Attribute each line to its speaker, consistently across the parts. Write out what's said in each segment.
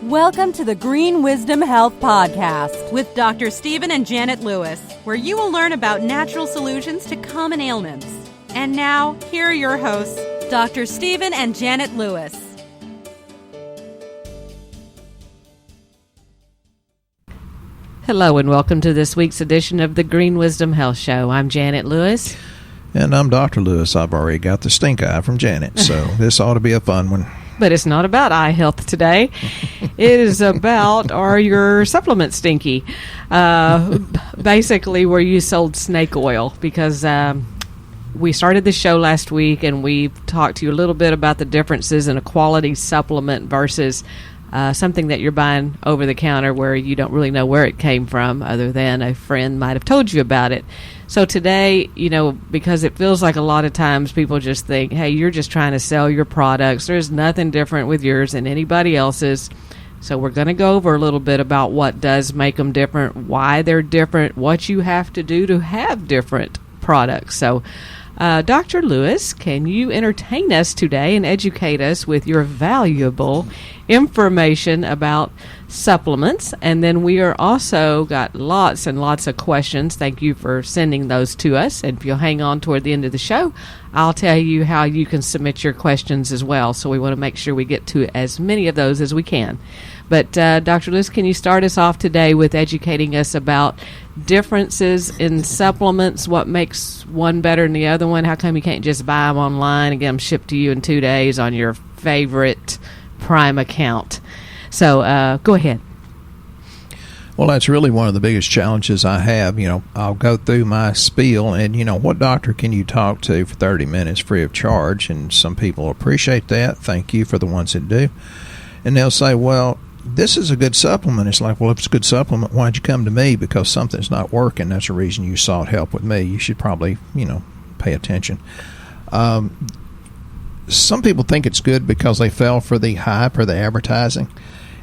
Speaker 1: Welcome to the Green Wisdom Health Podcast with Dr. Stephen and Janet Lewis, where you will learn about natural solutions to common ailments. And now, here are your hosts, Dr. Stephen and Janet Lewis.
Speaker 2: Hello and welcome to this week's edition of the Green Wisdom Health Show. I'm Janet Lewis.
Speaker 3: And I'm Dr. Lewis. I've already got the stink eye from Janet, so this ought to be a fun one.
Speaker 2: But it's not about eye health today. It is about, are your supplements stinky? Basically, where you sold snake oil, because we started the show last week and we talked to you a little bit about the differences in a quality supplement versus something that you're buying over the counter where you don't really know where it came from other than a friend might have told you about it. So today, because it feels like a lot of times people just think, hey, you're just trying to sell your products. There's nothing different with yours than anybody else's. So we're going to go over a little bit about what does make them different, why they're different, what you have to do to have different products. So Dr. Lewis, can you entertain us today and educate us with your valuable information about supplements? And then we are also got lots and lots of questions. Thank you for sending those to us. And if you'll hang on toward the end of the show, I'll tell you how you can submit your questions as well. So we want to make sure we get to as many of those as we can. But Dr. Lewis, can you start us off today with educating us about differences in supplements? What makes one better than the other one? How come you can't just buy them online and get them shipped to you in 2 days on your favorite Prime account? So go ahead.
Speaker 3: Well, that's really one of the biggest challenges I have. I'll go through my spiel and, what doctor can you talk to for 30 minutes free of charge? And some people appreciate that. Thank you for the ones that do. And they'll say, well, this is a good supplement. It's like, well, if it's a good supplement, why'd you come to me? Because something's not working. That's the reason you sought help with me. You should probably, pay attention. Some people think it's good because they fell for the hype or the advertising.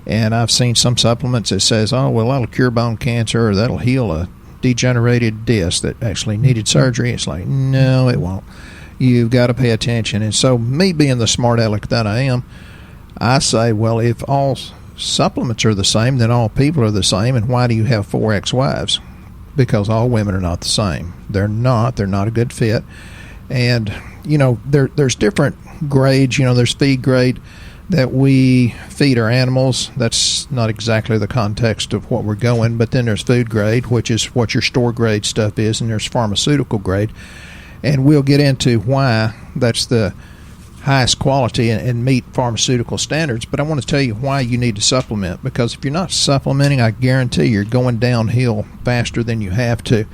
Speaker 3: And I've seen some supplements that says, oh, well, that'll cure bone cancer or that'll heal a degenerated disc that actually needed surgery. It's like, no, it won't. You've got to pay attention. And so me being the smart aleck that I am, I say, well, if all supplements are the same, then all people are the same. And why do you have 4 ex-wives? Because all women are not the same. They're not a good fit. And, there's different grades. There's feed grade that we feed our animals. That's not exactly the context of what we're going. But then there's food grade, which is what your store grade stuff is. And there's pharmaceutical grade. And we'll get into why that's the highest quality and meet pharmaceutical standards. But I want to tell you why you need to supplement, because if you're not supplementing, I guarantee you're going downhill faster than you have to.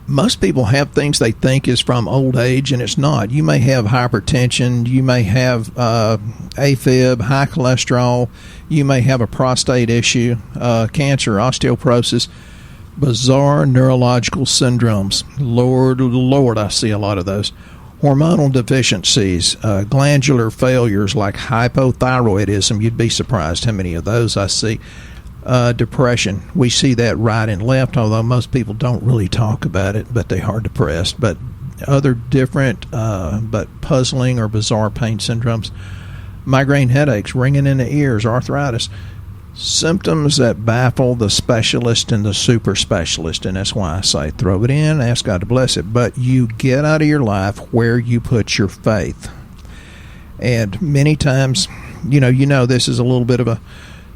Speaker 3: Most people have things they think is from old age, and it's not. You may have hypertension, you may have AFib, high cholesterol, you may have a prostate issue, cancer, osteoporosis, bizarre neurological syndromes. Lord, I see a lot of those. Hormonal deficiencies, glandular failures like hypothyroidism. You'd be surprised how many of those I see. Depression. We see that right and left, although most people don't really talk about it, but they are depressed. But other different but puzzling or bizarre pain syndromes. Migraine headaches, ringing in the ears, arthritis. Symptoms that baffle the specialist and the super specialist, and that's why I say throw it in, ask God to bless it. But you get out of your life where you put your faith. And many times, this is a little bit of a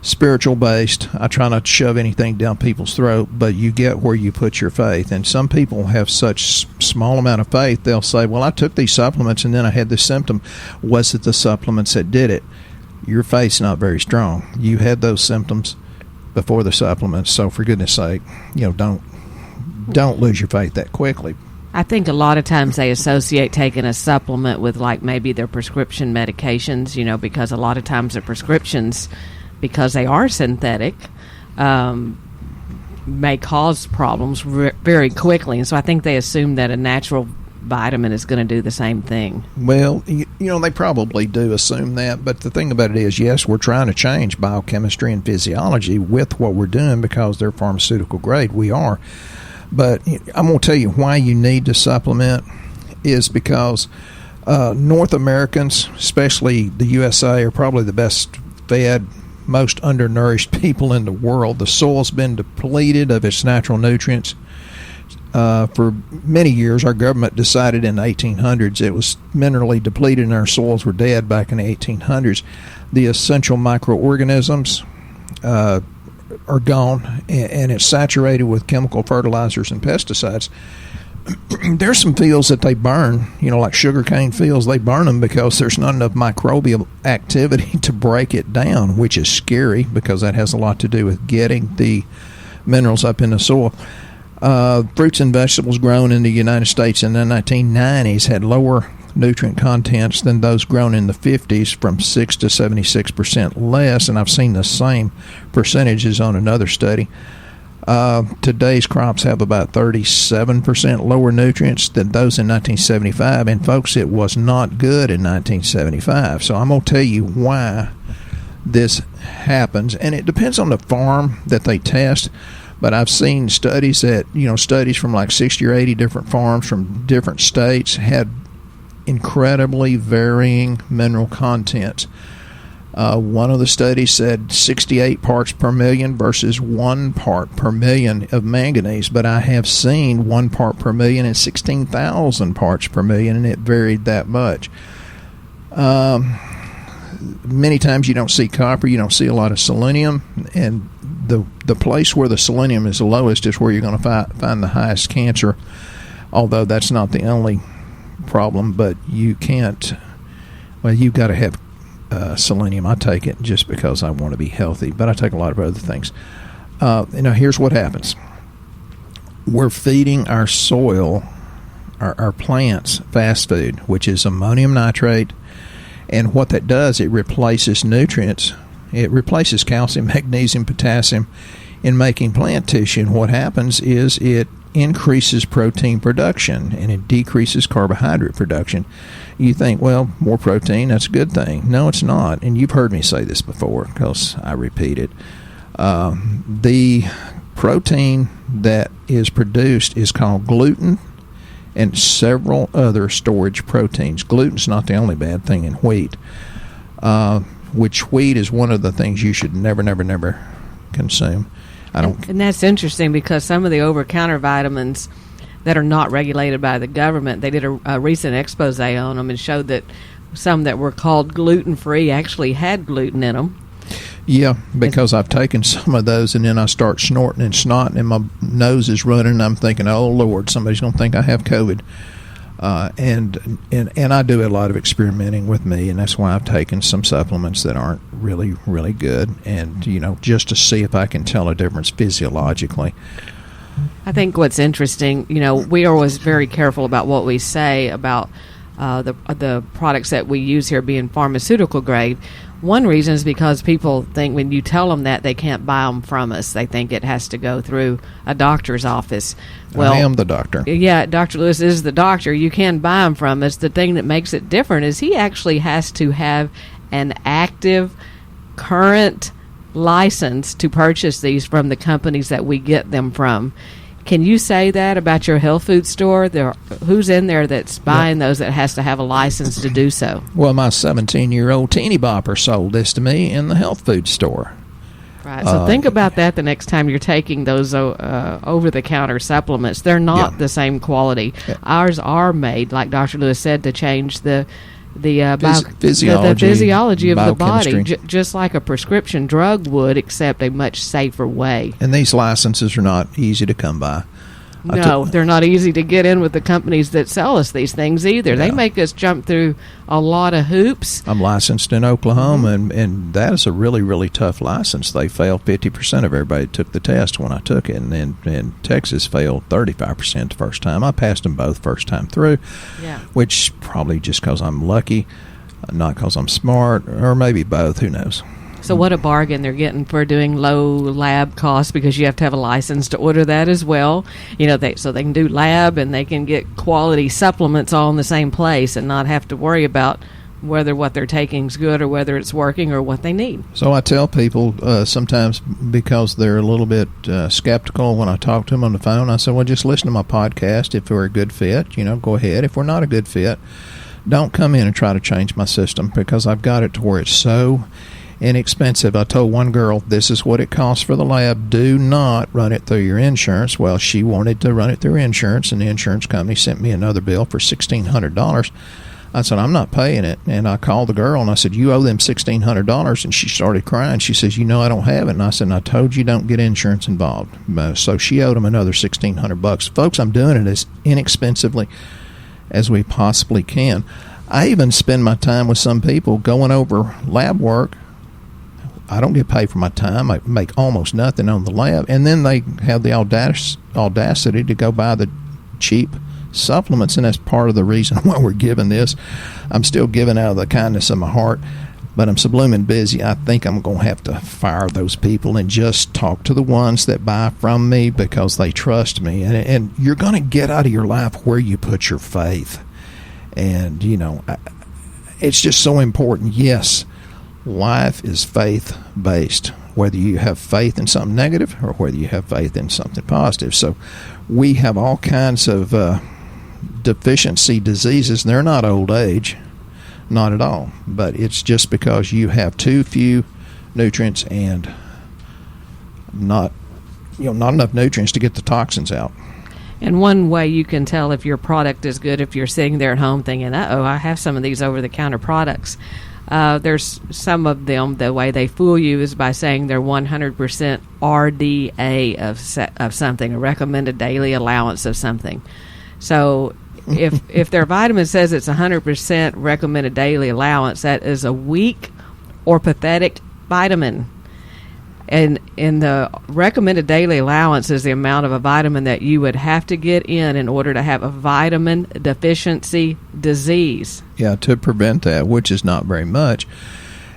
Speaker 3: spiritual based. I try not to shove anything down people's throat, but you get where you put your faith. And some people have such small amount of faith, they'll say, well, I took these supplements and then I had this symptom. Was it the supplements that did it? Your faith's not very strong. You had those symptoms before the supplements, so for goodness sake, don't lose your faith that quickly.
Speaker 2: I think a lot of times they associate taking a supplement with like maybe their prescription medications, because a lot of times the prescriptions, because they are synthetic, may cause problems very quickly. And so I think they assume that a natural vitamin is going to do the same thing.
Speaker 3: Well, they probably do assume that, but the thing about it is, yes, we're trying to change biochemistry and physiology with what we're doing because they're pharmaceutical grade. We are. But I'm going to tell you why you need to supplement is because North Americans, especially the USA, are probably the best fed, most undernourished people in the world. The soil's been depleted of its natural nutrients. For many years, our government decided in the 1800s it was minerally depleted and our soils were dead back in the 1800s. The essential microorganisms are gone, and it's saturated with chemical fertilizers and pesticides. There's some fields that they burn, like sugarcane fields. They burn them because there's not enough microbial activity to break it down, which is scary because that has a lot to do with getting the minerals up in the soil. Fruits and vegetables grown in the United States in the 1990s had lower nutrient contents than those grown in the 50s, from 6 to 76% less, and I've seen the same percentages on another study. Today's crops have about 37% lower nutrients than those in 1975, and folks, it was not good in 1975. So I'm going to tell you why this happens, and it depends on the farm that they test. But I've seen studies that, studies from like 60 or 80 different farms from different states had incredibly varying mineral content. One of the studies said 68 parts per million versus 1 part per million of manganese, but I have seen 1 part per million and 16,000 parts per million, and it varied that much. Many times you don't see copper, you don't see a lot of selenium, and the place where the selenium is the lowest is where you're going to find the highest cancer, although that's not the only problem. But you've got to have selenium. I take it just because I want to be healthy, but I take a lot of other things. Here's what happens. We're feeding our soil, our plants, fast food, which is ammonium nitrate, and what that does, it replaces nutrients. It replaces calcium, magnesium, potassium in making plant tissue. And what happens is it increases protein production and it decreases carbohydrate production. You think, well, more protein, that's a good thing. No, it's not. And you've heard me say this before because I repeat it. The protein that is produced is called gluten and several other storage proteins. Gluten's not the only bad thing in wheat. Which wheat is one of the things you should never consume.
Speaker 2: And that's interesting because some of the over-counter vitamins that are not regulated by the government, they did a recent expose on them and showed that some that were called gluten-free actually had gluten in them.
Speaker 3: Yeah, because I've taken some of those and then I start snorting and snotting and my nose is running and I'm thinking, oh, Lord, somebody's going to think I have COVID. And I do a lot of experimenting with me, and that's why I've taken some supplements that aren't really, really good, and just to see if I can tell a difference physiologically.
Speaker 2: I think what's interesting, we are always very careful about what we say about the products that we use here being pharmaceutical grade. One reason is because people think when you tell them that, they can't buy them from us. They think it has to go through a doctor's office. Well,
Speaker 3: I am the doctor.
Speaker 2: Yeah, Dr. Lewis is the doctor. You can buy them from us. The thing that makes it different is he actually has to have an active, current license to purchase these from the companies that we get them from. Can you say that about your health food store? Who's in there that's buying those that has to have a license to do so?
Speaker 3: Well, my 17-year-old teeny bopper sold this to me in the health food store.
Speaker 2: Right. So think about that the next time you're taking those over-the-counter supplements. They're not the same quality. Yeah. Ours are made, like Dr. Lewis said, to change the physiology of the body, just like a prescription drug would, except a much safer way.
Speaker 3: And these licenses are not easy to come by.
Speaker 2: No, they're not easy to get in with the companies that sell us these things either. Yeah. They make us jump through a lot of hoops.
Speaker 3: I'm licensed in Oklahoma, and that is a really, really tough license. They failed 50% of everybody that took the test when I took it, and Texas failed 35% the first time. I passed them both first time through, which probably just because I'm lucky, not because I'm smart, or maybe both, who knows.
Speaker 2: So what a bargain they're getting for doing low lab costs, because you have to have a license to order that as well. So they can do lab and they can get quality supplements all in the same place and not have to worry about whether what they're taking is good or whether it's working or what they need.
Speaker 3: So I tell people sometimes, because they're a little bit skeptical when I talk to them on the phone, I say, well, just listen to my podcast. If we're a good fit, go ahead. If we're not a good fit, don't come in and try to change my system, because I've got it to where it's so inexpensive. I told one girl, this is what it costs for the lab. Do not run it through your insurance. Well, she wanted to run it through insurance, and the insurance company sent me another bill for $1,600. I said, I'm not paying it. And I called the girl and I said, you owe them $1,600. And she started crying. She says, I don't have it. And I said, I told you don't get insurance involved. So she owed them another $1,600. Folks, I'm doing it as inexpensively as we possibly can. I even spend my time with some people going over lab work. I don't get paid for my time. I make almost nothing on the lab. And then they have the audacity to go buy the cheap supplements, and that's part of the reason why we're giving this. I'm still giving out of the kindness of my heart, but I'm so blooming busy. I think I'm going to have to fire those people and just talk to the ones that buy from me because they trust me. And you're going to get out of your life where you put your faith. And, it's just so important. Yes, life is faith-based, whether you have faith in something negative or whether you have faith in something positive. So we have all kinds of deficiency diseases, and they're not old age, not at all, but it's just because you have too few nutrients and not enough nutrients to get the toxins out.
Speaker 2: And one way you can tell if your product is good, if you're sitting there at home thinking, I have some of these over-the-counter products. There's some of them, the way they fool you is by saying they're 100% RDA of something, a recommended daily allowance of something. So if their vitamin says it's 100% recommended daily allowance, that is a weak or pathetic vitamin. And in the recommended daily allowance is the amount of a vitamin that you would have to get in order to have a vitamin deficiency disease.
Speaker 3: Yeah, to prevent that, which is not very much.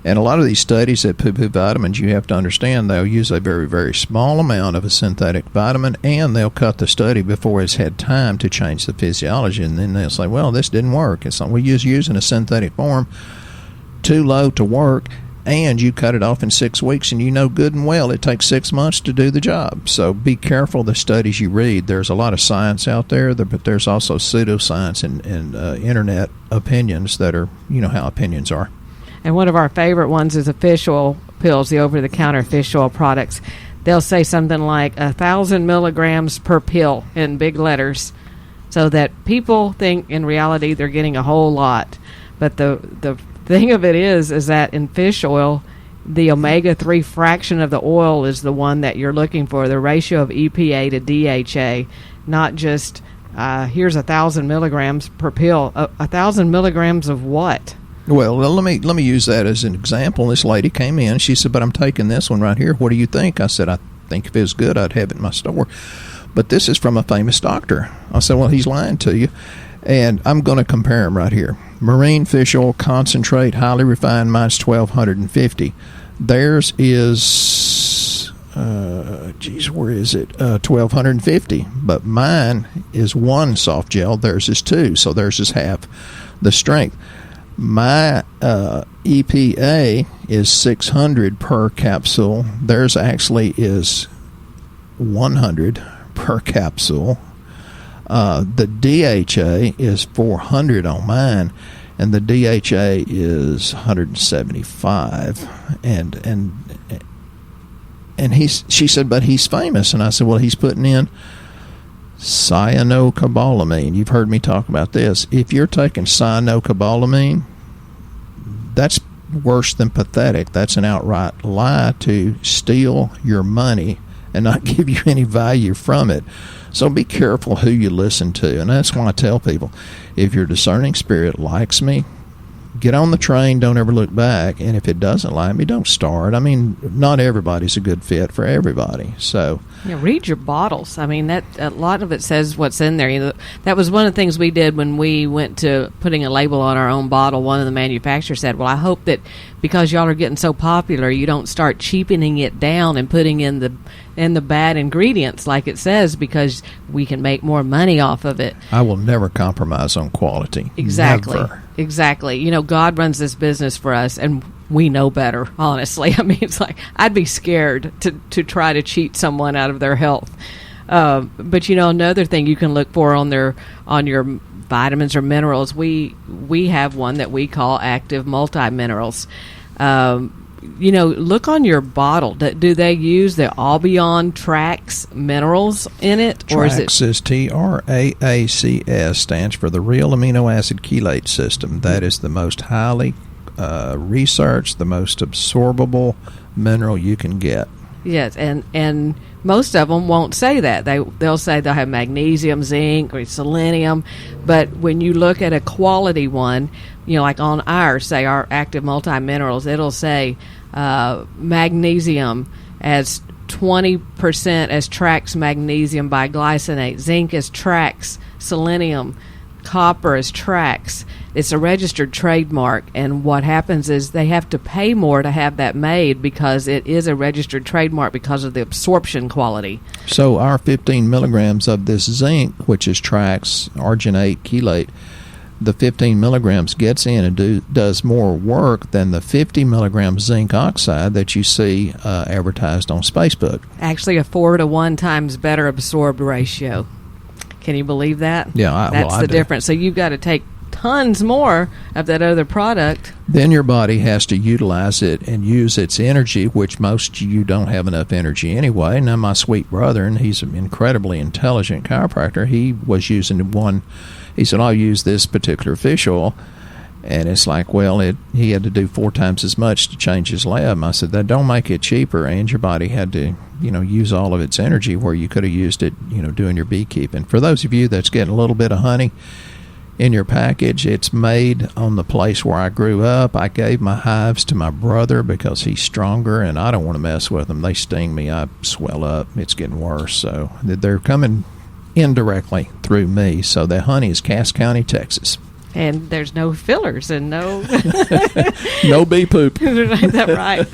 Speaker 3: And a lot of these studies that poo-poo vitamins, you have to understand they'll use a very, very small amount of a synthetic vitamin, and they'll cut the study before it's had time to change the physiology. And then they'll say, well, this didn't work. It's like, we're just using a synthetic form, too low to work, and you cut it off in 6 weeks, and good and well it takes 6 months to do the job. So be careful the studies you read. There's a lot of science out there, but there's also pseudoscience and internet opinions that are, how opinions are.
Speaker 2: And one of our favorite ones is the fish oil pills, the over-the-counter fish oil products. They'll say something like 1,000 milligrams per pill in big letters, so that people think in reality they're getting a whole lot. But the thing of it is that in fish oil, the omega-3 fraction of the oil is the one that you're looking for, the ratio of EPA to DHA, not just here's 1,000 milligrams per pill. 1,000 milligrams of what?
Speaker 3: Well, let me use that as an example. This lady came in. She said, but I'm taking this one right here. What do you think? I said, I think if it was good, I'd have it in my store. But this is from a famous doctor. I said, well, he's lying to you. And I'm going to compare them right here. Marine fish oil concentrate, highly refined, mine's 1,250. Theirs is, where is it? 1,250. But mine is 1 soft gel. Theirs is 2. So theirs is half the strength. My EPA is 600 per capsule. Theirs actually is 100 per capsule. The DHA is 400 on mine, and the DHA is 175. And she said, but he's famous. And I said, well, he's putting in cyanocobalamin. You've heard me talk about this. If you're taking cyanocobalamin, that's worse than pathetic. That's an outright lie to steal your money and not give you any value from it. So be careful who you listen to. And that's why I tell people, if your discerning spirit likes me, get on the train, don't ever look back. And if it doesn't like me, don't start. I mean, not everybody's a good fit for everybody. So
Speaker 2: read your bottles. I mean, that a lot of it says what's in there. That was one of the things we did when we went to putting a label on our own bottle. One of the manufacturers said, well, I hope that because y'all are getting so popular, you don't start cheapening it down and putting in the bad ingredients like it says, because we can make more money off of it.
Speaker 3: I will never compromise on quality.
Speaker 2: Exactly.
Speaker 3: Never.
Speaker 2: Exactly. God runs this business for us, and we know better, honestly. I mean, it's like I'd be scared to try to cheat someone out of their health. But another thing you can look for on your vitamins or minerals, we have one that we call active multiminerals. Look on your bottle. Do they use the Albion Trax minerals in it?
Speaker 3: Trax is TRAACS, stands for the Real Amino Acid Chelate System. That is the most highly researched, the most absorbable mineral you can get.
Speaker 2: Yes, and most of them won't say that. They'll say they'll have magnesium, zinc, or selenium. But when you look at a quality one, like on our active multiminerals, it'll say magnesium as 20% as Trax magnesium biglycinate, zinc as Trax, selenium, copper as Trax. It's a registered trademark, and what happens is they have to pay more to have that made because it is a registered trademark because of the absorption quality.
Speaker 3: So our 15 milligrams of this zinc, which is Trax arginate chelate, the 15 milligrams gets in and does more work than the 50 milligram zinc oxide that you see advertised on Facebook.
Speaker 2: Actually, a 4 to 1 times better absorbed ratio. Can you believe that?
Speaker 3: Yeah,
Speaker 2: that's the difference. So you've got to take tons more of that other product.
Speaker 3: Then your body has to utilize it and use its energy, which most you don't have enough energy anyway. Now, my sweet brother, and he's an incredibly intelligent chiropractor, he was using one. He said, I'll use this particular fish oil. And it's like, well, he had to do 4 times as much to change his lab. I said, that don't make it cheaper, and your body had to, use all of its energy where you could have used it, doing your beekeeping. For those of you that's getting a little bit of honey in your package, it's made on the place where I grew up. I gave my hives to my brother because he's stronger, and I don't want to mess with them. They sting me. I swell up. It's getting worse. So they're coming indirectly through me. So the honey is Cass County, Texas.
Speaker 2: And there's no fillers and no
Speaker 3: no bee poop.
Speaker 2: Is that right?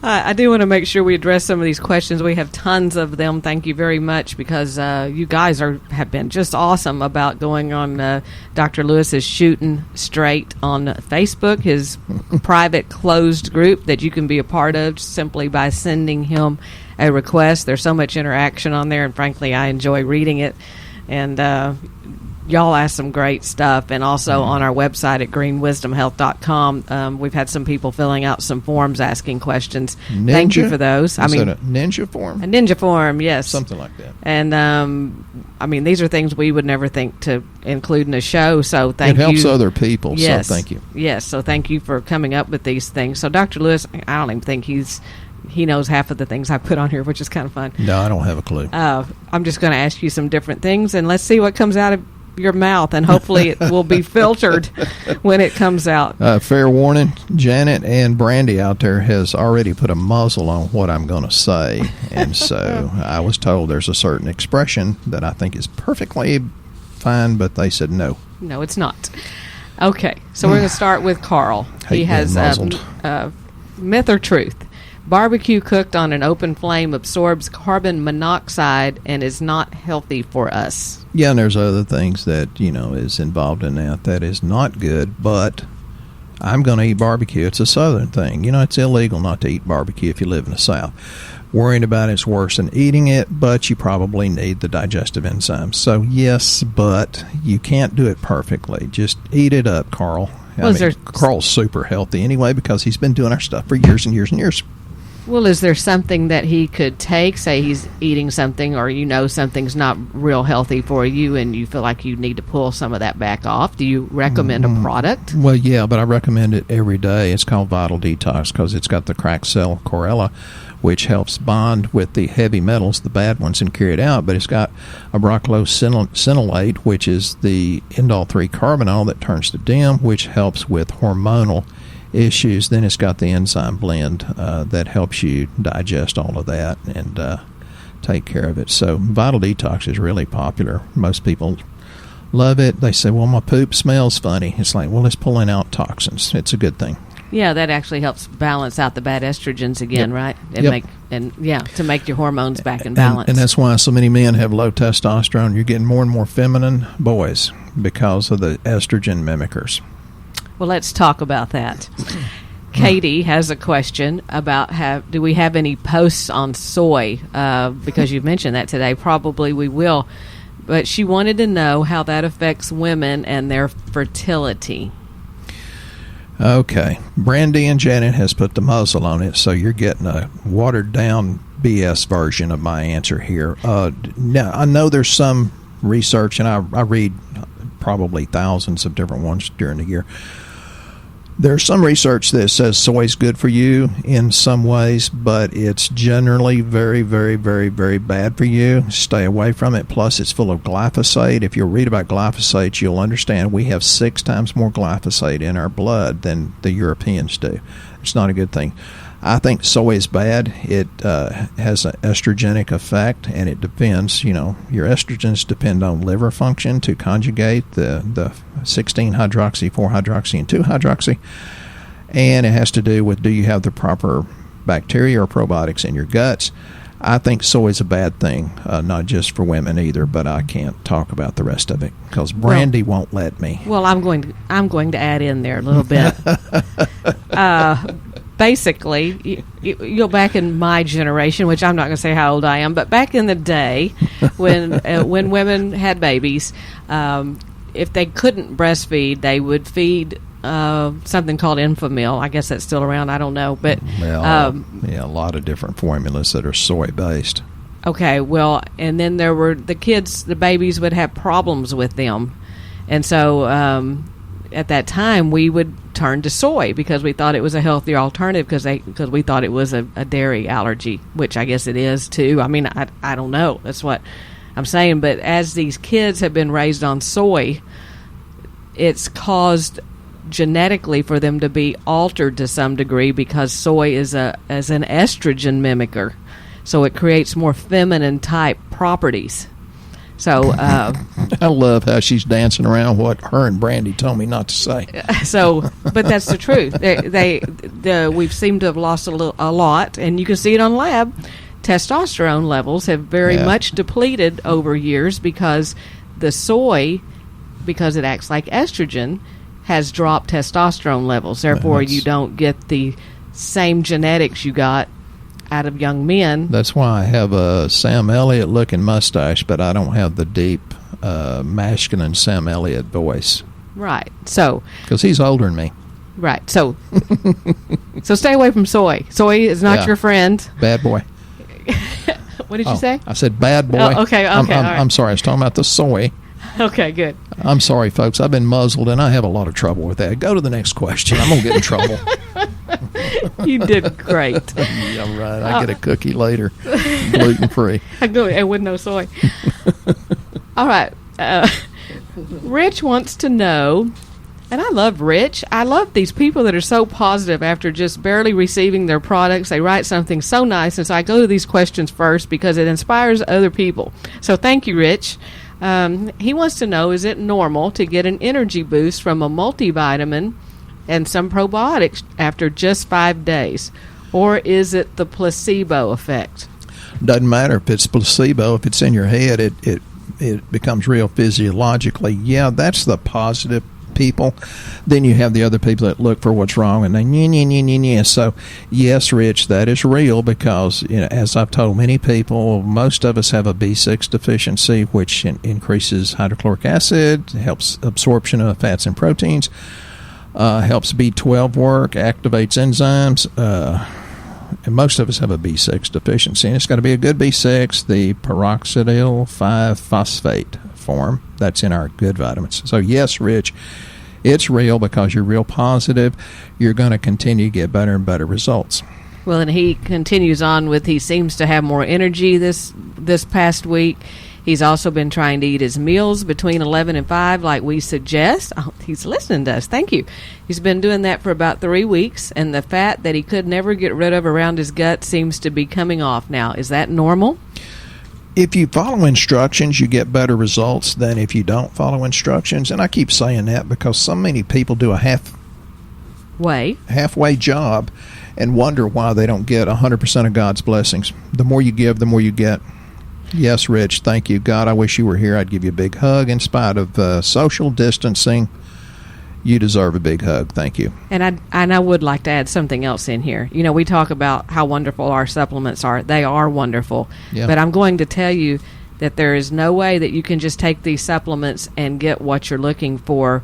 Speaker 2: I do want to make sure we address some of these questions. We have tons of them. Thank you very much because you guys have been just awesome about going on Dr. Lewis's Shooting Straight on Facebook, his private closed group that you can be a part of simply by sending him a request. There's so much interaction on there, and frankly, I enjoy reading it. And y'all ask some great stuff, and also on our website at greenwisdomhealth.com, we've had some people filling out some forms asking questions.
Speaker 3: Ninja?
Speaker 2: Thank you for those.
Speaker 3: Is that a ninja form?
Speaker 2: A ninja form, yes.
Speaker 3: Something like that.
Speaker 2: And these are things we would never think to include in a show, so thank you.
Speaker 3: It helps other people,
Speaker 2: yes.
Speaker 3: So thank you.
Speaker 2: Yes, so thank you for coming up with these things. So Dr. Lewis, I don't even think he knows half of the things I put on here, which is kind of fun.
Speaker 3: No, I don't have a clue.
Speaker 2: I'm just going to ask you some different things, and let's see what comes out of your mouth, and hopefully it will be filtered when it comes out.
Speaker 3: Fair warning, Janet and Brandy out there has already put a muzzle on what I'm going to say, and so I was told there's a certain expression that I think is perfectly fine, but they said no.
Speaker 2: No, it's not. Okay, so we're going to start with Carl. He has myth or truth. Barbecue cooked on an open flame absorbs carbon monoxide and is not healthy for us.
Speaker 3: Yeah, and there's other things that, is involved in that is not good, but I'm going to eat barbecue. It's a southern thing. It's illegal not to eat barbecue if you live in the South. Worrying about it's worse than eating it, but you probably need the digestive enzymes. So, yes, but you can't do it perfectly. Just eat it up, Carl. Carl's super healthy anyway because he's been doing our stuff for years and years and years.
Speaker 2: Well, is there something that he could take? Say he's eating something or something's not real healthy for you and you feel like you need to pull some of that back off. Do you recommend a product?
Speaker 3: Well, yeah, but I recommend it every day. It's called Vital Detox because it's got the cracked cell chlorella, which helps bond with the heavy metals, the bad ones, and carry it out. But it's got a brochlocyanolate, which is the indole-3 carbonyl that turns to DIM, which helps with hormonal issues. Then it's got the enzyme blend that helps you digest all of that and take care of it. So Vital Detox is really popular. Most people love it. They say, well, my poop smells funny. It's like, well, it's pulling out toxins. It's a good thing.
Speaker 2: Yeah, that actually helps balance out the bad estrogens again,
Speaker 3: Yep.
Speaker 2: right?
Speaker 3: Yep.
Speaker 2: To make your hormones back in balance.
Speaker 3: And that's why so many men have low testosterone. You're getting more and more feminine boys because of the estrogen mimickers.
Speaker 2: Well, let's talk about that. Katie has a question about do we have any posts on soy? Because you've mentioned that today. Probably we will. but she wanted to know how that affects women and their fertility.
Speaker 3: Okay. Brandy and Janet has put the muzzle on it, so you're getting a watered-down BS version of my answer here. Now, I know there's some research, and I read probably thousands of different ones during the year. There's some research that says soy is good for you in some ways, but it's generally very, very, very, very bad for you. Stay away from it. Plus, it's full of glyphosate. If you'll read about glyphosate, you'll understand we have 6 times more glyphosate in our blood than the Europeans do. It's not a good thing. I think soy is bad. It has an estrogenic effect, and it depends. Your estrogens depend on liver function to conjugate the 16-hydroxy, 4-hydroxy, and 2-hydroxy. And it has to do with, do you have the proper bacteria or probiotics in your guts? I think soy is a bad thing, not just for women either, but I can't talk about the rest of it because Brandy won't let me.
Speaker 2: Well, I'm going to add in there a little bit. Basically, you go back in my generation, which I'm not going to say how old I am, but back in the day when women had babies, if they couldn't breastfeed, they would feed something called Infamil. I guess that's still around. I don't know, but
Speaker 3: a lot of different formulas that are soy based.
Speaker 2: Okay, well, and then there were the babies would have problems with them, and so at that time we would turn to soy because we thought it was a healthier alternative because we thought it was a dairy allergy, which I guess it is too. I mean, I don't know. That's what I'm saying. But as these kids have been raised on soy, it's caused genetically for them to be altered to some degree because soy is an estrogen mimicker, so it creates more feminine type properties. So
Speaker 3: I love how she's dancing around what her and Brandy told me not to say.
Speaker 2: But that's the truth. We've seemed to have lost a lot, and you can see it on lab. Testosterone levels have very much depleted over years because the soy, because it acts like estrogen, has dropped testosterone levels. Therefore, you don't get the same genetics you got out of young men.
Speaker 3: That's why I have a Sam Elliott looking mustache, but I don't have the deep masculine Sam Elliott voice.
Speaker 2: Right. So
Speaker 3: because he's older than me.
Speaker 2: Right. So stay away from soy. Soy is not your friend.
Speaker 3: Bad boy.
Speaker 2: What did you say?
Speaker 3: I said bad boy.
Speaker 2: Oh, okay. All right.
Speaker 3: I'm sorry. I was talking about the soy.
Speaker 2: Okay, good.
Speaker 3: I'm sorry, folks. I've been muzzled, and I have a lot of trouble with that. Go to the next question. I'm going to get in trouble.
Speaker 2: You did great.
Speaker 3: Yeah, right. I get a cookie later, gluten-free.
Speaker 2: And with no soy. All right. Rich wants to know, and I love Rich. I love these people that are so positive after just barely receiving their products. They write something so nice, and so I go to these questions first because it inspires other people. So thank you, Rich. He wants to know, is it normal to get an energy boost from a multivitamin and some probiotics after just 5 days? Or is it the placebo effect?
Speaker 3: Doesn't matter if it's placebo. If it's in your head, it becomes real physiologically. Yeah, that's the positive people. Then you have the other people that look for what's wrong and they So yes, Rich, that is real because as I've told many people, most of us have a B6 deficiency, which increases hydrochloric acid, helps absorption of fats and proteins, helps B12 work, activates enzymes. And most of us have a B6 deficiency, and it's got to be a good B6, the peroxidyl 5-phosphate form. That's in our good vitamins. So yes, Rich, it's real because you're real positive. You're going to continue to get better and better results.
Speaker 2: Well, and he continues on with, he seems to have more energy this past week. He's also been trying to eat his meals between 11 and 5 like we suggest. Oh, he's listening to us. Thank you. He's been doing that for about 3 weeks, and the fat that he could never get rid of around his gut seems to be coming off now. Is that normal?
Speaker 3: If you follow instructions, you get better results than if you don't follow instructions. And I keep saying that because so many people do a halfway job and wonder why they don't get 100% of God's blessings. The more you give, the more you get. Yes, Rich, thank you. God, I wish you were here. I'd give you a big hug in spite of social distancing. You deserve a big hug. Thank you.
Speaker 2: And I would like to add something else in here. We talk about how wonderful our supplements are. They are wonderful.
Speaker 3: Yeah.
Speaker 2: But I'm going to tell you that there is no way that you can just take these supplements and get what you're looking for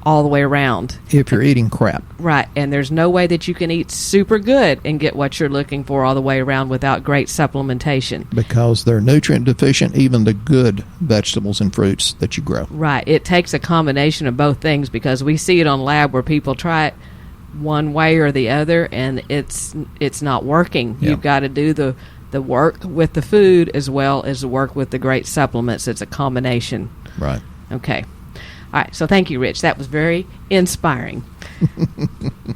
Speaker 2: all the way around.
Speaker 3: If you're eating crap.
Speaker 2: Right, and there's no way that you can eat super good and get what you're looking for all the way around without great supplementation.
Speaker 3: Because they're nutrient deficient, even the good vegetables and fruits that you grow.
Speaker 2: Right, it takes a combination of both things, because we see it on lab where people try it one way or the other, and it's not working.
Speaker 3: Yeah.
Speaker 2: You've got to do the work with the food as well as the work with the great supplements. It's a combination.
Speaker 3: Right.
Speaker 2: Okay. All right, so thank you, Rich. That was very inspiring.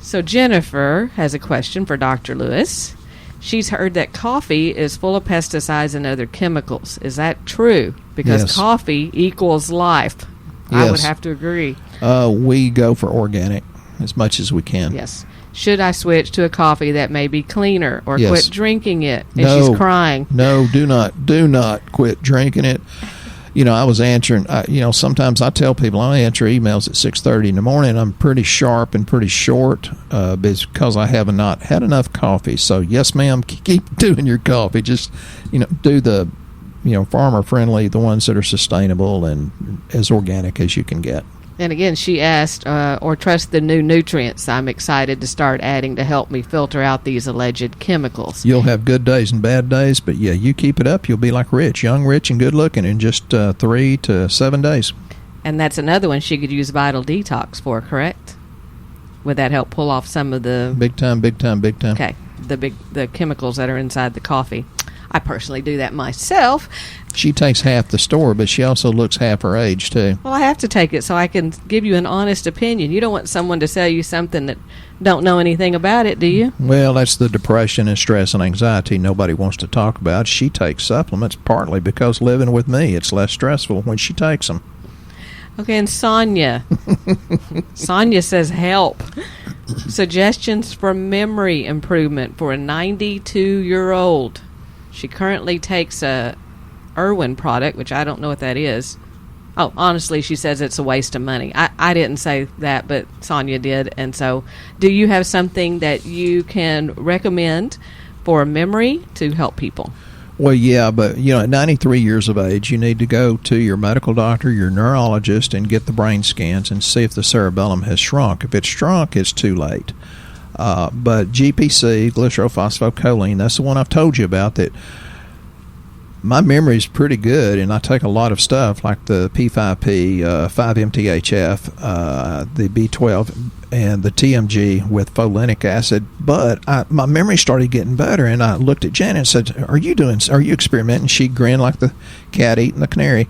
Speaker 2: So Jennifer has a question for Dr. Lewis. She's heard that coffee is full of pesticides and other chemicals. Is that true? Because
Speaker 3: Yes.
Speaker 2: coffee equals life. I would have to agree.
Speaker 3: We go for organic as much as we can.
Speaker 2: Yes. Should I switch to a coffee that may be cleaner, or
Speaker 3: Yes.
Speaker 2: quit drinking it? And
Speaker 3: No.
Speaker 2: she's crying.
Speaker 3: No, do not quit drinking it. I was answering, sometimes I tell people I answer emails at 6:30 in the morning. I'm pretty sharp and pretty short because I have not had enough coffee. So, yes, ma'am, keep doing your coffee. Just, do the, farmer-friendly, the ones that are sustainable and as organic as you can get.
Speaker 2: And again, she asked, or trust the new nutrients I'm excited to start adding to help me filter out these alleged chemicals.
Speaker 3: You'll have good days and bad days, but yeah, you keep it up, you'll be like Rich, young, rich, and good looking in just 3 to 7 days.
Speaker 2: And that's another one she could use Vital Detox for, correct? Would that help pull off some of the...
Speaker 3: Big time.
Speaker 2: Okay, the chemicals that are inside the coffee. I personally do that myself.
Speaker 3: She takes half the store, but she also looks half her age, too.
Speaker 2: Well, I have to take it so I can give you an honest opinion. You don't want someone to sell you something that don't know anything about it, do you?
Speaker 3: Well, that's the depression and stress and anxiety nobody wants to talk about. She takes supplements partly because living with me, it's less stressful when she takes them.
Speaker 2: Okay, and Sonia. Sonia says help. Suggestions for memory improvement for a 92-year-old. She currently takes a Irwin product, which I don't know what that is. Oh, honestly, she says it's a waste of money. I didn't say that, but Sonia did. And so, do you have something that you can recommend for memory to help people?
Speaker 3: Well, yeah, but, at 93 years of age, you need to go to your medical doctor, your neurologist, and get the brain scans and see if the cerebellum has shrunk. If it's shrunk, it's too late. But GPC, glycerophosphocholene, that's the one I've told you about that my memory is pretty good, and I take a lot of stuff like the P5P, 5-MTHF, the B12, and the TMG with folinic acid. But my memory started getting better, and I looked at Janet and said, are you experimenting? She grinned like the cat eating the canary.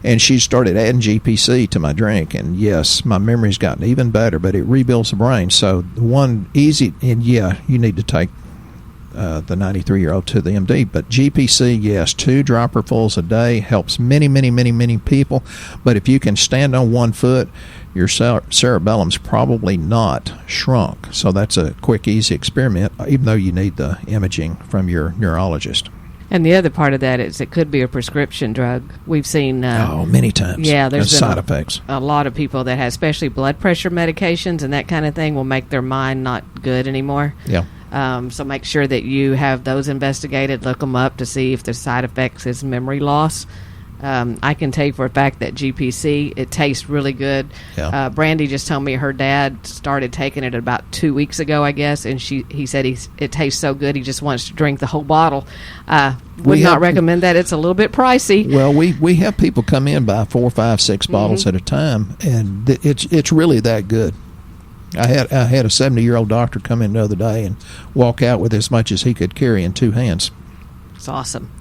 Speaker 3: And she started adding GPC to my drink. And, yes, my memory's gotten even better, but it rebuilds the brain. So, one easy, and, yeah, you need to take the 93-year-old to the MD. But GPC, yes, 2 dropperfuls a day helps many, many, many, many people. But if you can stand on one foot, your cerebellum's probably not shrunk. So that's a quick, easy experiment, even though you need the imaging from your neurologist.
Speaker 2: And the other part of that is it could be a prescription drug. We've seen...
Speaker 3: many times.
Speaker 2: Yeah, there's been
Speaker 3: side effects.
Speaker 2: A lot of people that have, especially blood pressure medications and that kind of thing, will make their mind not good anymore.
Speaker 3: Yeah.
Speaker 2: So make sure that you have those investigated. Look them up to see if the side effects is memory loss. I can tell you for a fact that GPC, it tastes really good.
Speaker 3: Yeah.
Speaker 2: Brandy just told me her dad started taking it about 2 weeks ago, I guess, and he said it tastes so good he just wants to drink the whole bottle. Would not recommend that. It's a little bit pricey.
Speaker 3: Well, we have people come in buy 4, 5, 6 bottles at a time, and it's really that good. I had a 70-year-old doctor come in the other day and walk out with as much as he could carry in 2 hands.
Speaker 2: It's awesome.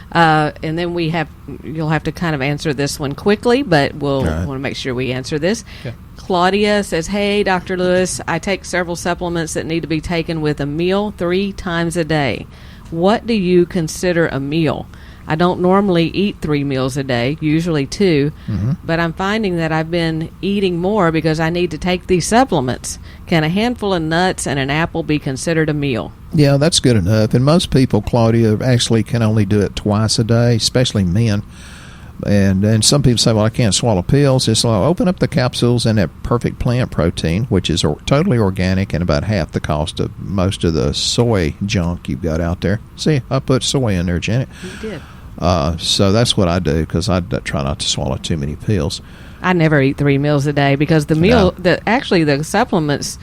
Speaker 2: And then you'll have to kind of answer this one quickly, but we'll want to make sure we answer this. Okay. Claudia says, hey, Dr. Lewis, I take several supplements that need to be taken with a meal 3 times a day. What do you consider a meal? I don't normally eat 3 meals a day, usually 2, but I'm finding that I've been eating more because I need to take these supplements. Can a handful of nuts and an apple be considered a meal?
Speaker 3: Yeah, that's good enough. And most people, Claudia, actually can only do it twice a day, especially men. And some people say, well, I can't swallow pills. It's like, open up the capsules and that perfect plant protein, which is totally organic and about half the cost of most of the soy junk you've got out there. See, I put soy in there, Janet.
Speaker 2: You did.
Speaker 3: So that's what I do because I try not to swallow too many pills.
Speaker 2: I never eat 3 meals a day because the supplements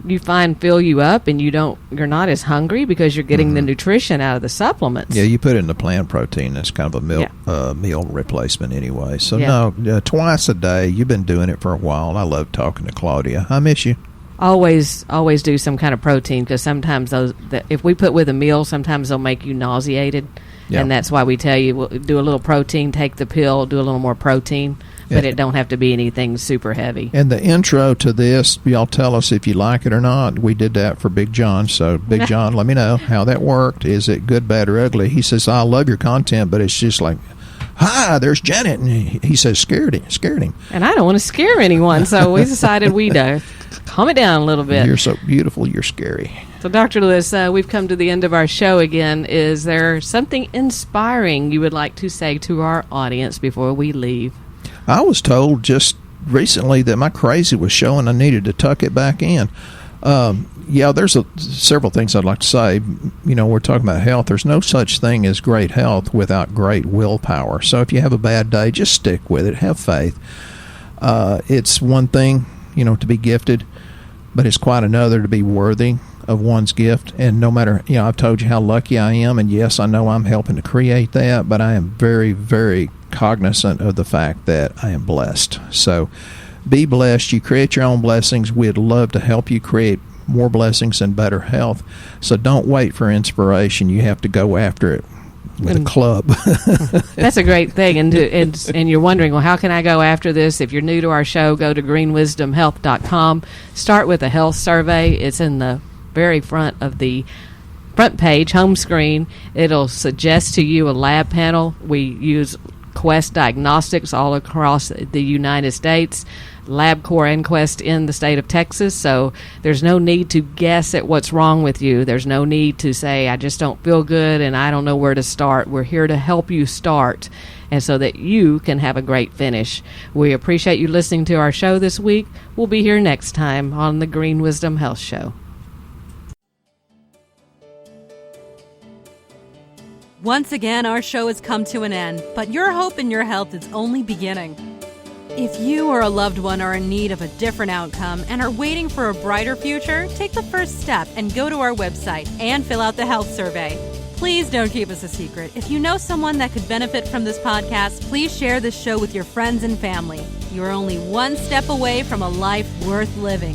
Speaker 2: you find fill you up and you're not as hungry because you're getting the nutrition out of the supplements.
Speaker 3: Yeah, you put it in the plant protein. That's kind of a meal replacement anyway. So twice a day. You've been doing it for a while. I love talking to Claudia. I miss you.
Speaker 2: Always do some kind of protein because sometimes if we put with a meal, sometimes they'll make you nauseated. Yeah. And that's why we tell you, we'll do a little protein, take the pill, do a little more protein, but it don't have to be anything super heavy.
Speaker 3: And the intro to this, y'all tell us if you like it or not. We did that for Big John. So, Big John, let me know how that worked. Is it good, bad, or ugly? He says, I love your content, but it's just like, hi, there's Janet. And he says, scared him. And
Speaker 2: I don't want to scare anyone, so we decided we'd calm it down a little bit.
Speaker 3: You're so beautiful, you're scary.
Speaker 2: So, Dr. Lewis, we've come to the end of our show again. Is there something inspiring you would like to say to our audience before we leave?
Speaker 3: I was told just recently that my crazy was showing. I needed to tuck it back in. There's several things I'd like to say. We're talking about health. There's no such thing as great health without great willpower. So if you have a bad day, just stick with it. Have faith. It's one thing, to be gifted, but it's quite another to be worthy of one's gift. And no matter, I've told you how lucky I am, and yes, I know I'm helping to create that, but I am very, very cognizant of the fact that I am blessed. So be blessed. You create your own blessings. We'd love to help you create more blessings and better health. So don't wait for inspiration. You have to go after it with a club.
Speaker 2: That's a great thing. And you're wondering, well, how can I go after this? If you're new to our show, go to greenwisdomhealth.com. Start with a health survey. It's in the very front of the front page, home screen. It'll suggest to you a lab panel. We use Quest Diagnostics all across the United States, LabCorp and Quest in the state of Texas, so there's no need to guess at what's wrong with you. There's no need to say, I just don't feel good and I don't know where to start. We're here to help you start and so that you can have a great finish. We appreciate you listening to our show this week. We'll be here next time on the Green Wisdom Health Show.
Speaker 1: Once again, our show has come to an end, but your hope in your health is only beginning. If you or a loved one are in need of a different outcome and are waiting for a brighter future, take the first step and go to our website and fill out the health survey. Please don't keep us a secret. If you know someone that could benefit from this podcast, please share this show with your friends and family. You are only one step away from a life worth living.